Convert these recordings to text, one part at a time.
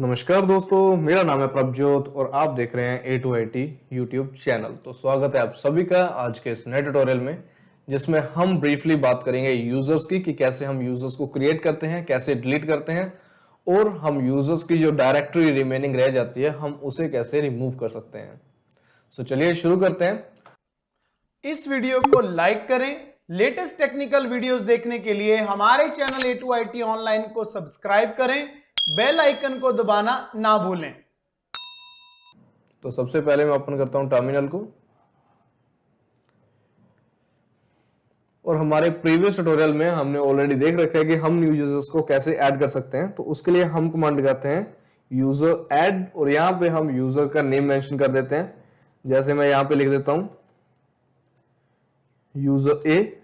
नमस्कार दोस्तों, मेरा नाम है प्रभजोत और आप देख रहे हैं A2IT यूट्यूब चैनल। तो स्वागत है आप सभी का आज के इस नए ट्यूटोरियल में, जिसमें हम ब्रीफली बात करेंगे यूजर्स की कि कैसे हम यूजर्स को क्रिएट करते हैं, कैसे डिलीट करते हैं और हम यूजर्स की जो डायरेक्टरी रिमेनिंग रह जाती है हम उसे कैसे रिमूव कर सकते हैं। सो चलिए शुरू करते हैं। इस वीडियो को लाइक करें। लेटेस्ट टेक्निकल वीडियोस देखने के लिए हमारे चैनल A2IT ऑनलाइन को सब्सक्राइब करें, बेल आइकन को दबाना ना भूलें। तो सबसे पहले मैं ओपन करता हूं टर्मिनल को और हमारे प्रीवियस ट्यूटोरियल में हमने ऑलरेडी देख रखा है कि हम न्यू यूजर्स को कैसे ऐड कर सकते हैं। तो उसके लिए हम कमांड लगाते हैं यूजर ऐड और यहां पे हम यूजर का नेम मेंशन कर देते हैं। जैसे मैं यहां पे लिख देता हूं यूजर ए,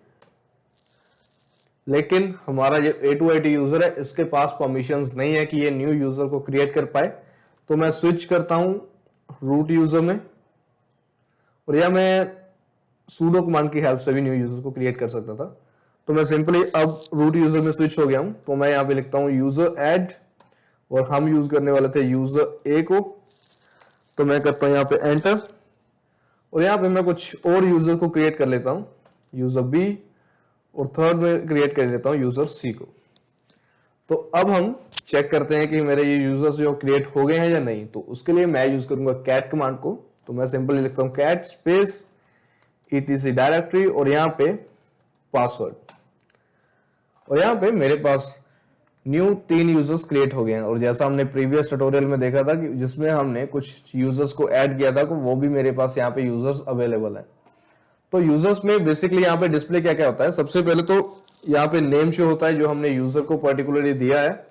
लेकिन हमारा जो A2IT यूजर है इसके पास परमिशंस नहीं है कि ये न्यू यूजर को क्रिएट कर पाए। तो मैं स्विच करता हूं रूट यूजर में और या मैं sudo कमांड की हेल्प से भी न्यू यूजर को क्रिएट कर सकता था। तो मैं सिंपली अब रूट यूजर में स्विच हो गया हूं। तो मैं यहां पे लिखता हूं यूजर ऐड और हम यूज करने वाले थे यूजर ए को। तो मैं करता हूं यहां पे एंटर और यहां पे मैं कुछ और यूजर को क्रिएट कर लेता हूं, यूजर बी, और थर्ड में क्रिएट कर लेता हूं यूजर सी को। तो अब हम चेक करते हैं कि मेरे ये यूजर्स जो क्रिएट हो गए हैं या नहीं। तो उसके लिए मैं यूज करूंगा कैट कमांड को। तो मैं सिंपली लिखता हूं कैट स्पेस etc डायरेक्टरी और यहां पे पासवर्ड, और यहां पे मेरे पास न्यू 3 यूजर्स क्रिएट हो गए हैं। और जैसा हमने प्रीवियस ट्यूटोरियल में देखा था कि जिसमें हमने कुछ यूजर्स को ऐड किया था, तो वो भी मेरे पास यहाँ पे यूजर्स अवेलेबल है। तो यूजर्स में बेसिकली यहाँ पे डिस्प्ले क्या क्या होता है। सबसे पहले तो यहाँ पे नेम शो होता है जो हमने यूजर को पर्टिकुलरली दिया है,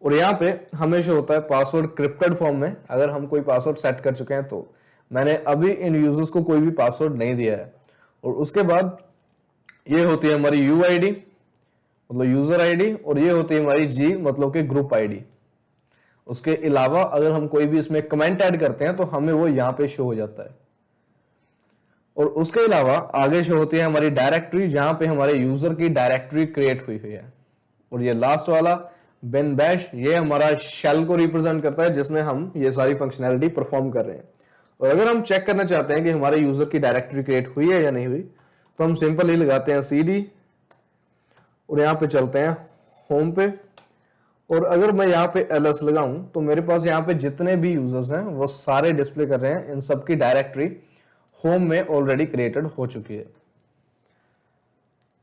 और यहाँ पे हमें शो होता है पासवर्ड क्रिप्टेड फॉर्म में। अगर हम कोई पासवर्ड सेट कर चुके हैं तो मैंने अभी इन यूजर्स को कोई भी पासवर्ड नहीं दिया है। और उसके बाद ये होती है हमारी UID मतलब यूजर आईडी, और ये होती है हमारी G मतलब कि ग्रुप आईडी। उसके अलावा अगर हम कोई भी इसमें कमेंट ऐड करते हैं तो हमें वो यहाँ पे शो हो जाता है। और उसके अलावा आगे शो होती है हमारी डायरेक्टरी, जहां पे हमारे यूजर की डायरेक्टरी क्रिएट हुई है। और ये लास्ट वाला बिन बैश, ये हमारा शेल को रिप्रेजेंट करता है जिसमें हम ये सारी फंक्शनैलिटी परफॉर्म कर रहे हैं। और अगर हम चेक करना चाहते हैं कि हमारे यूजर की डायरेक्टरी क्रिएट हुई है या नहीं हुई, तो हम सिंपल ही लगाते हैं CD और यहाँ पे चलते हैं होम पे। और अगर मैं यहाँ पे ls लगाऊं तो मेरे पास यहाँ पे जितने भी यूजर्स हैं वो सारे डिस्प्ले कर रहे हैं। इन सबकी डायरेक्टरी होम में ऑलरेडी क्रिएटेड हो चुकी है।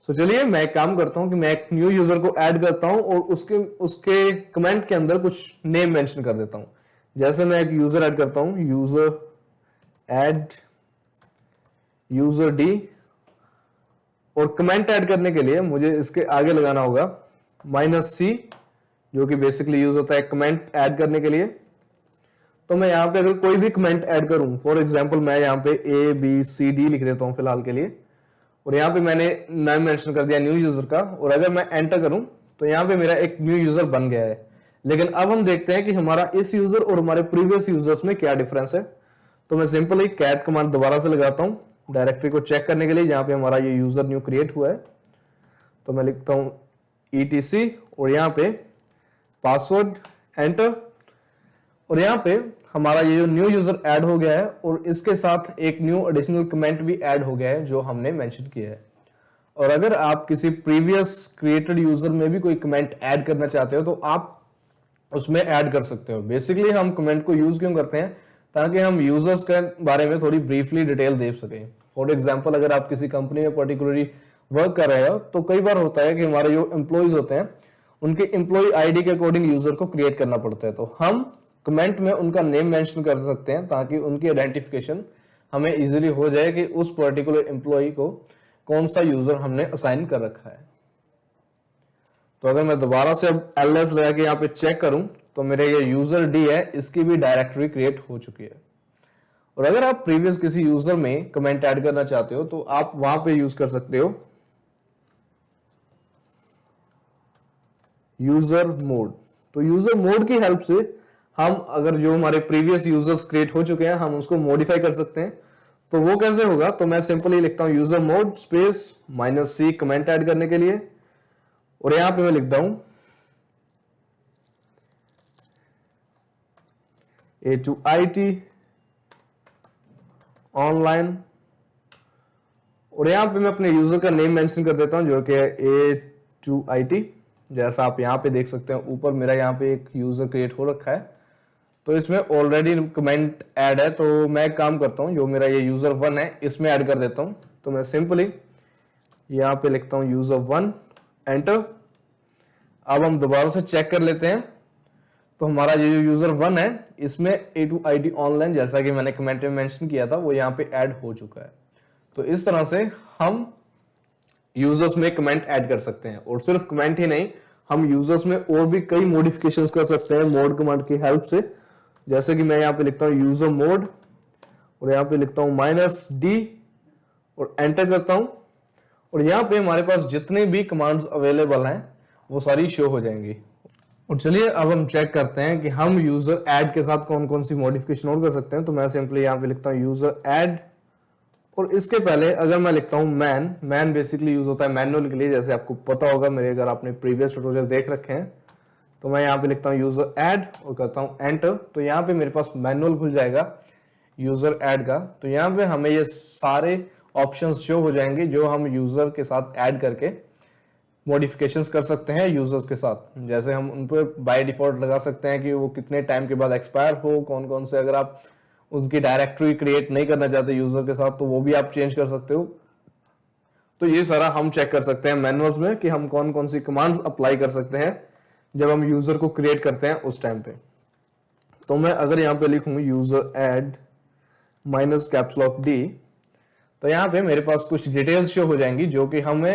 तो चलिए मैं एक काम करता हूं कि मैं एक न्यू यूजर को ऐड करता हूं और उसके कमेंट के अंदर कुछ नेम मेंशन कर देता हूं। जैसे मैं एक यूजर ऐड करता हूं, यूजर ऐड यूजर डी, और कमेंट ऐड करने के लिए मुझे इसके आगे लगाना होगा -C, जो कि बेसिकली यूज होता है कमेंट ऐड करने के लिए। तो मैं यहाँ पे अगर कोई भी कमेंट ऐड करूं, फॉर एग्जांपल मैं यहाँ पे ABCD लिख देता हूं फिलहाल के लिए, और यहाँ पे मैंने नाम मेंशन कर दिया न्यू यूजर का, और अगर मैं एंटर करूं तो यहाँ पे मेरा एक न्यू यूजर बन गया है। लेकिन अब हम देखते हैं कि हमारा इस यूजर और हमारे प्रीवियस यूजर्स में क्या डिफरेंस है। तो मैं सिंपली कैट कमांड दोबारा से लगाता हूँ डायरेक्टरी को चेक करने के लिए जहां पे हमारा ये यूजर न्यू क्रिएट हुआ है। तो मैं लिखता हूं etc और यहाँ पे पासवर्ड, एंटर, और यहाँ पे हमारा ये जो न्यू यूजर ऐड हो गया है और इसके साथ एक न्यू एडिशनल कमेंट भी ऐड हो गया है जो हमने मेंशन किया है। और अगर आप किसी प्रीवियस क्रिएटेड यूजर में भी कोई कमेंट ऐड करना चाहते हो तो आप उसमें ऐड कर सकते हो। बेसिकली हम कमेंट को यूज क्यों करते हैं, ताकि हम यूजर्स के बारे में थोड़ी ब्रीफली डिटेल दे सकें। फॉर एग्जांपल अगर आप किसी कंपनी में पर्टिकुलरली वर्क कर रहे हो तो कई बार होता है कि हमारे जो एम्प्लॉयज होते हैं उनके एम्प्लॉय आईडी के अकॉर्डिंग यूजर को क्रिएट करना पड़ता है। तो हम कमेंट में उनका नेम मेंशन कर सकते हैं ताकि उनकी आइडेंटिफिकेशन हमें इजीली हो जाए कि उस पर्टिकुलर एम्प्लॉय को कौन सा यूजर हमने असाइन कर रखा है। तो अगर मैं दोबारा से अब ls लगा के यहाँ पे चेक करूं तो मेरे ये यूजर डी है, इसकी भी डायरेक्टरी क्रिएट हो चुकी है। और अगर आप प्रीवियस किसी यूजर में कमेंट ऐड करना चाहते हो तो आप वहां पे यूज कर सकते हो यूजर मोड। तो यूजर मोड की हेल्प से हम अगर जो हमारे प्रीवियस यूजर्स क्रिएट हो चुके हैं हम उसको मॉडिफाई कर सकते हैं। तो वो कैसे होगा, तो मैं सिंपली लिखता हूं user mode space -C comment add करने के लिए, और यहां पे मैं लिखता हूं A2IT ऑनलाइन, और यहाँ पे मैं अपने यूजर का नेम मेंशन कर देता हूँ जो कि A2IT। जैसा आप यहाँ पे देख सकते हैं ऊपर मेरा यहाँ पे एक यूजर क्रिएट हो रखा है, तो इसमें ऑलरेडी कमेंट ऐड है। तो मैं एक काम करता हूँ, जो मेरा ये यूजर 1 है इसमें ऐड कर देता हूँ। तो मैं सिंपली यहाँ पे लिखता हूँ यूजर 1, एंटर। अब हम दोबारा से चेक कर लेते हैं, तो हमारा ये जो यूजर 1 है इसमें A2IT ऑनलाइन जैसा कि मैंने कमेंट में मेंशन किया था वो यहाँ पे ऐड हो चुका है। तो इस तरह से हम यूजर्स में कमेंट ऐड कर सकते हैं, और सिर्फ कमेंट ही नहीं, हम यूजर्स में और भी कई मॉडिफिकेशंस कर सकते हैं मोड कमांड की हेल्प से। जैसे कि मैं यहाँ पे लिखता हूँ यूजर मोड, और यहाँ पे लिखता हूँ -D और एंटर करता हूँ, और यहाँ पे हमारे पास जितने भी कमांड्स अवेलेबल हैं वो सारी शो हो जाएंगी। और चलिए अब हम चेक करते हैं कि हम यूजर ऐड के साथ कौन कौन सी मॉडिफिकेशन और कर सकते हैं। तो मैं सिंपली यहाँ पे लिखता हूँ यूजर ऐड, और इसके पहले अगर मैं लिखता हूँ मैन बेसिकली यूज होता है मैनुअल के लिए, जैसे आपको पता होगा मेरे, अगर आपने प्रीवियस ट्यूटोरियल देख रखे हैं। तो मैं यहाँ पे लिखता हूँ यूजर ऐड और करता हूँ एंटर। तो यहाँ पे मेरे पास मैनुअल खुल जाएगा यूजर ऐड का। तो यहाँ पे हमें ये सारे ऑप्शंस शो हो जाएंगे जो हम यूजर के साथ ऐड करके मॉडिफिकेशंस कर सकते हैं यूजर्स के साथ। जैसे हम उन पर बाय डिफॉल्ट लगा सकते हैं कि वो कितने टाइम के बाद एक्सपायर हो, कौन कौन से, अगर आप उनकी डायरेक्टरी क्रिएट नहीं करना चाहते यूजर के साथ तो वो भी आप चेंज कर सकते हो। तो ये सारा हम चेक कर सकते हैं मैनुअल्स में कि हम कौन कौन सी कमांड्स अप्लाई कर सकते हैं जब हम यूजर को क्रिएट करते हैं उस टाइम पे। तो मैं अगर यहाँ पे लिखूं यूजर ऐड -D, तो यहाँ पे मेरे पास कुछ डिटेल्स शो हो जाएंगी जो कि हम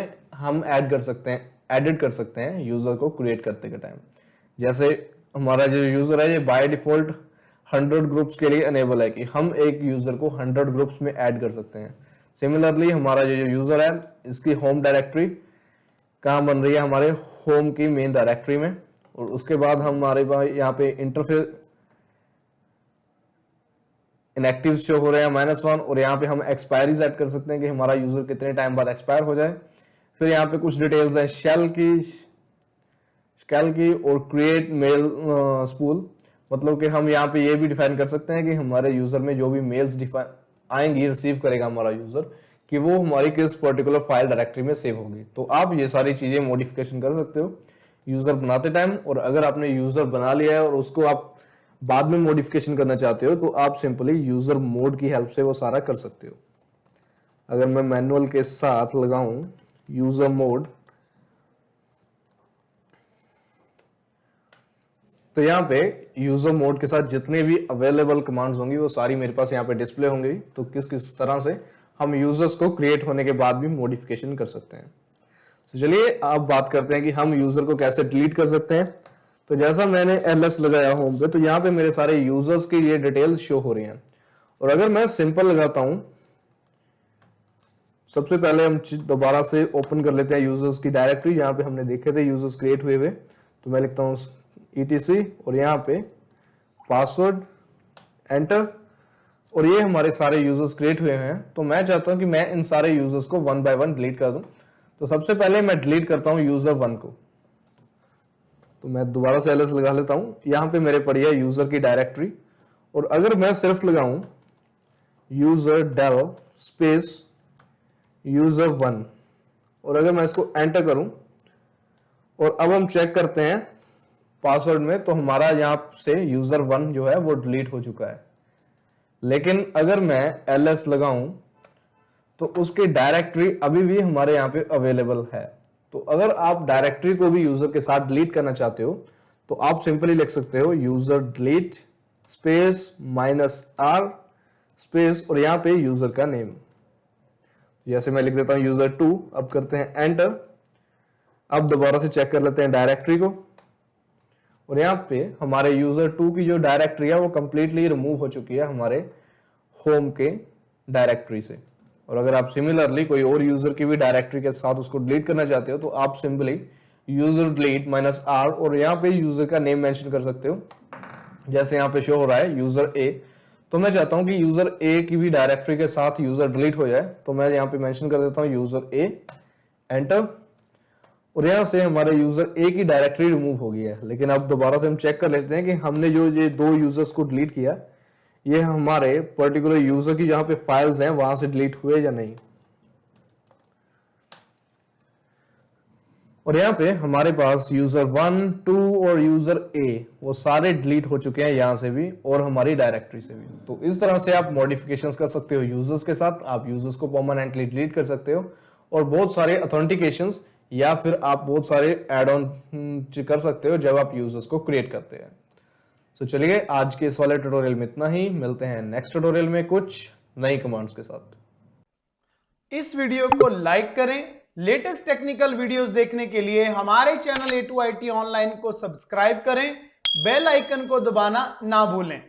ऐड कर सकते हैं, एडिट कर सकते हैं यूजर को क्रिएट करते के टाइम। जैसे हमारा जो यूजर है ये बाय डिफॉल्ट 100 ग्रुप्स के लिए अनेबल है कि हम एक यूजर को 100 ग्रुप्स में ऐड कर सकते हैं। सिमिलरली हमारा जो यूजर है इसकी होम डायरेक्टरी कहाँ बन रही है, हमारे होम की मेन डायरेक्टरी में। और उसके बाद हमारे पास यहाँ पे इंटरफेस इनएक्टिव शो हो रहे हैं -1, और यहाँ पे हम एक्सपायरी सेट कर सकते हैं कि हमारा यूजर कितने टाइम बाद एक्सपायर हो जाए। फिर यहाँ पे कुछ डिटेल्स हैं शेल की और क्रिएट मेल स्पूल, मतलब कि हम यहाँ पे ये भी डिफाइन कर सकते हैं कि हमारे यूजर में जो भी मेल्स आएंगी, रिसीव करेगा हमारा यूजर, कि वो हमारी किस पर्टिकुलर फाइल डायरेक्टरी में सेव होगी। तो आप ये सारी चीजें मॉडिफिकेशन कर सकते हो यूजर बनाते टाइम। और अगर आपने यूजर बना लिया है और उसको आप बाद में मॉडिफिकेशन करना चाहते हो तो आप सिंपली यूजर मोड की हेल्प से वो सारा कर सकते हो। अगर मैं मैनुअल के साथ लगाऊं यूजर मोड, तो यहाँ पे यूजर मोड के साथ जितने भी अवेलेबल कमांड्स होंगी वो सारी मेरे पास यहाँ पे डिस्प्ले होंगी। तो किस किस तरह से हम यूजर्स को क्रिएट होने के बाद भी मॉडिफिकेशन कर सकते हैं। तो चलिए अब बात करते हैं कि हम यूजर को कैसे डिलीट कर सकते हैं। तो जैसा मैंने ls लगाया होम पे, तो यहाँ पे मेरे सारे यूजर्स की ये डिटेल्स शो हो रही हैं। और अगर मैं सिंपल लगाता हूं, सबसे पहले हम दोबारा से ओपन कर लेते हैं यूजर्स की डायरेक्टरी, यहाँ पे हमने देखे थे यूजर्स क्रिएट हुए हुए। तो मैं लिखता हूँ etc और यहाँ पे पासवर्ड एंटर, और ये हमारे सारे यूजर्स क्रिएट हुए हैं। तो मैं चाहता हूं कि मैं इन सारे यूजर्स को 1 बाय 1 डिलीट कर दूं। तो सबसे पहले मैं डिलीट करता हूं यूजर 1 को। तो मैं दोबारा से ls लगा लेता हूं, यहाँ पे मेरे पड़ी है यूजर की डायरेक्टरी। और अगर मैं सिर्फ लगाऊं यूजर डेल स्पेस यूजर 1, और अगर मैं इसको एंटर करूं और अब हम चेक करते हैं पासवर्ड में, तो हमारा यहाँ से यूजर 1 जो है वो डिलीट हो चुका है। लेकिन अगर मैं ls लगाऊं तो उसकी डायरेक्टरी अभी भी हमारे यहाँ पे अवेलेबल है। तो अगर आप डायरेक्टरी को भी यूजर के साथ डिलीट करना चाहते हो तो आप सिंपली लिख सकते हो user delete space -r space और यहाँ पे यूजर का नेम, जैसे मैं लिख देता हूं यूजर 2। अब करते हैं एंटर। अब दोबारा से चेक कर लेते हैं डायरेक्टरी को, और यहाँ पे हमारे यूजर 2 की जो डायरेक्टरी है वो कंप्लीटली रिमूव हो चुकी है हमारे होम के डायरेक्टरी से। और अगर आप सिमिलरली कोई और यूजर की भी डायरेक्टरी के साथ उसको डिलीट करना चाहते हो तो आप सिंपली यूजर डिलीट -r और यहाँ पे यूजर का नेम मेंशन कर सकते हो, जैसे यहाँ पे शो हो रहा है यूजर a। तो मैं चाहता हूं कि यूजर a की भी डायरेक्टरी के साथ यूजर डिलीट हो जाए, तो मैं यहाँ पे मेंशन कर देता हूँ यूजर a एंटर। और यहाँ से हमारे यूजर ए की डायरेक्टरी रिमूव हो गई है। लेकिन अब दोबारा से हम चेक कर लेते हैं कि हमने जो ये 2 यूजर्स को डिलीट किया, ये हमारे पर्टिकुलर यूजर की जहां पे फाइल्स हैं वहां से डिलीट हुए या नहीं। और यहाँ पे हमारे पास यूजर 1, 2 और यूजर ए वो सारे डिलीट हो चुके हैं यहाँ से भी और हमारी डायरेक्टरी से भी। तो इस तरह से आप मॉडिफिकेशंस कर सकते हो यूजर्स के साथ। आप यूजर्स को परमानेंटली डिलीट कर सकते हो और बहुत सारे ऑथेंटिकेशंस या फिर आप बहुत सारे एड ऑन कर सकते हो जब आप यूजर्स को क्रिएट करते हैं। तो चलिए आज के इस वाले ट्यूटोरियल में इतना ही। मिलते हैं नेक्स्ट ट्यूटोरियल में कुछ नई कमांड्स के साथ। इस वीडियो को लाइक करें। लेटेस्ट टेक्निकल वीडियोस देखने के लिए हमारे चैनल A2IT ऑनलाइन को सब्सक्राइब करें। बेल आइकन को दबाना ना भूलें।